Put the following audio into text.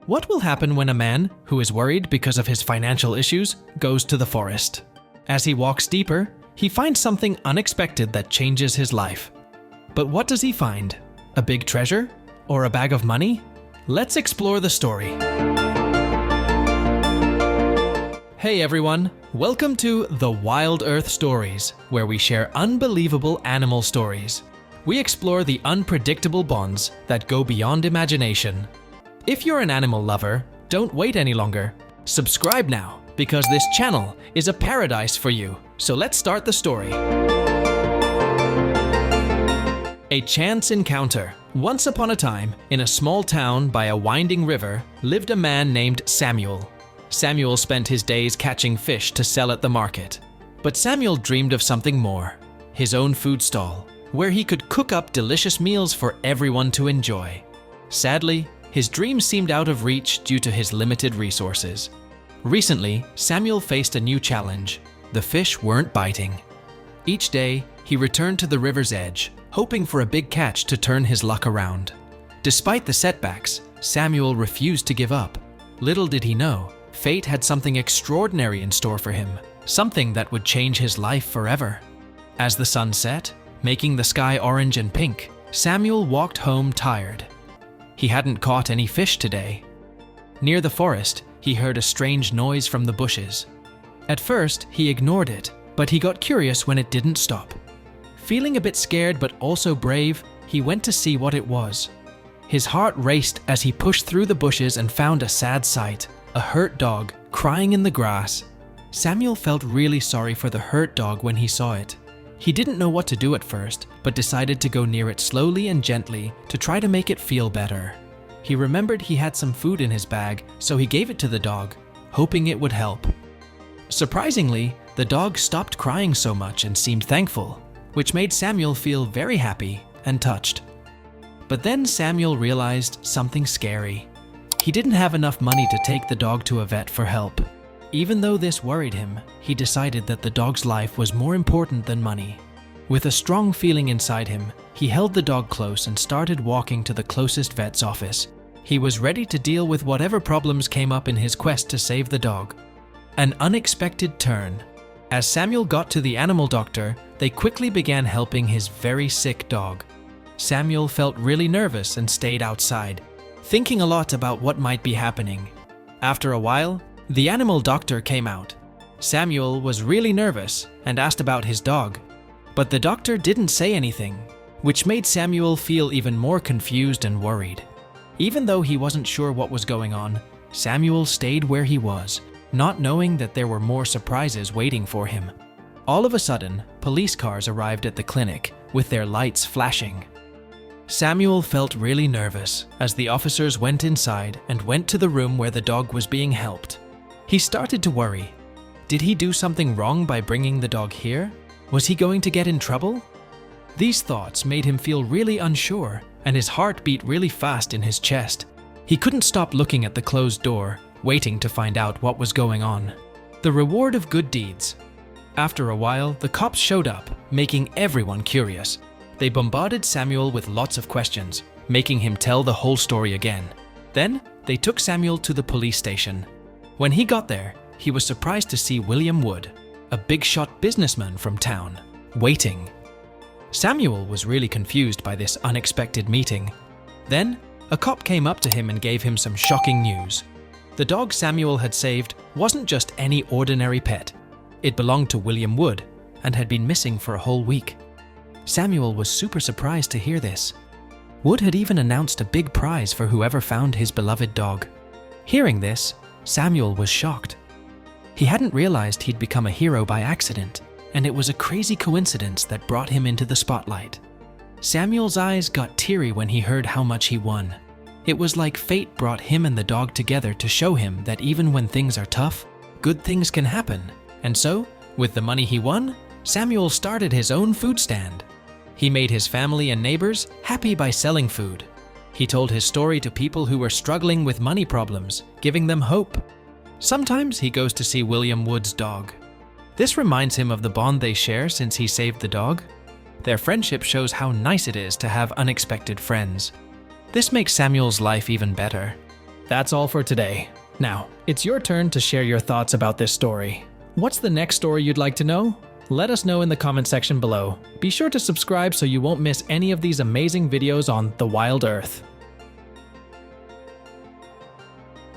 What will happen when a man, who is worried because of his financial issues, goes to the forest? As he walks deeper, he finds something unexpected that changes his life. But what does he find? A big treasure? Or a bag of money? Let's explore the story. Hey everyone, welcome to The Wild Earth Stories, where we share unbelievable animal stories. We explore the unpredictable bonds that go beyond imagination. If you're an animal lover, don't wait any longer. Subscribe now, because this channel is a paradise for you. So let's start the story. A chance encounter. Once upon a time, in a small town by a winding river, lived a man named Samuel. Samuel spent his days catching fish to sell at the market. But Samuel dreamed of something more, his own food stall, where he could cook up delicious meals for everyone to enjoy. Sadly, his dream seemed out of reach due to his limited resources. Recently, Samuel faced a new challenge. The fish weren't biting. Each day, he returned to the river's edge, hoping for a big catch to turn his luck around. Despite the setbacks, Samuel refused to give up. Little did he know, fate had something extraordinary in store for him, something that would change his life forever. As the sun set, making the sky orange and pink, Samuel walked home tired. He hadn't caught any fish today. Near the forest, he heard a strange noise from the bushes. At first, he ignored it, but he got curious when it didn't stop. Feeling a bit scared but also brave, he went to see what it was. His heart raced as he pushed through the bushes and found a sad sight, a hurt dog crying in the grass. Samuel felt really sorry for the hurt dog when he saw it. He didn't know what to do at first, but decided to go near it slowly and gently to try to make it feel better. He remembered he had some food in his bag, so he gave it to the dog, hoping it would help. Surprisingly, the dog stopped crying so much and seemed thankful, which made Samuel feel very happy and touched. But then Samuel realized something scary. He didn't have enough money to take the dog to a vet for help. Even though this worried him, he decided that the dog's life was more important than money. With a strong feeling inside him, he held the dog close and started walking to the closest vet's office. He was ready to deal with whatever problems came up in his quest to save the dog. An unexpected turn. As Samuel got to the animal doctor, they quickly began helping his very sick dog. Samuel felt really nervous and stayed outside, thinking a lot about what might be happening. After a while, the animal doctor came out. Samuel was really nervous and asked about his dog, but the doctor didn't say anything, which made Samuel feel even more confused and worried. Even though he wasn't sure what was going on, Samuel stayed where he was, not knowing that there were more surprises waiting for him. All of a sudden, police cars arrived at the clinic with their lights flashing. Samuel felt really nervous as the officers went inside and went to the room where the dog was being helped. He started to worry. Did he do something wrong by bringing the dog here? Was he going to get in trouble? These thoughts made him feel really unsure, and his heart beat really fast in his chest. He couldn't stop looking at the closed door, waiting to find out what was going on. The reward of good deeds. After a while, the cops showed up, making everyone curious. They bombarded Samuel with lots of questions, making him tell the whole story again. Then, they took Samuel to the police station. When he got there, he was surprised to see William Wood, a big-shot businessman from town, waiting. Samuel was really confused by this unexpected meeting. Then, a cop came up to him and gave him some shocking news. The dog Samuel had saved wasn't just any ordinary pet. It belonged to William Wood and had been missing for a whole week. Samuel was super surprised to hear this. Wood had even announced a big prize for whoever found his beloved dog. Hearing this, Samuel was shocked. He hadn't realized he'd become a hero by accident, and it was a crazy coincidence that brought him into the spotlight. Samuel's eyes got teary when he heard how much he won. It was like fate brought him and the dog together to show him that even when things are tough, good things can happen. And so, with the money he won, Samuel started his own food stand. He made his family and neighbors happy by selling food. He told his story to people who were struggling with money problems, giving them hope. Sometimes he goes to see William Wood's dog. This reminds him of the bond they share since he saved the dog. Their friendship shows how nice it is to have unexpected friends. This makes Samuel's life even better. That's all for today. Now, it's your turn to share your thoughts about this story. What's the next story you'd like to know? Let us know in the comment section below. Be sure to subscribe so you won't miss any of these amazing videos on the wild earth.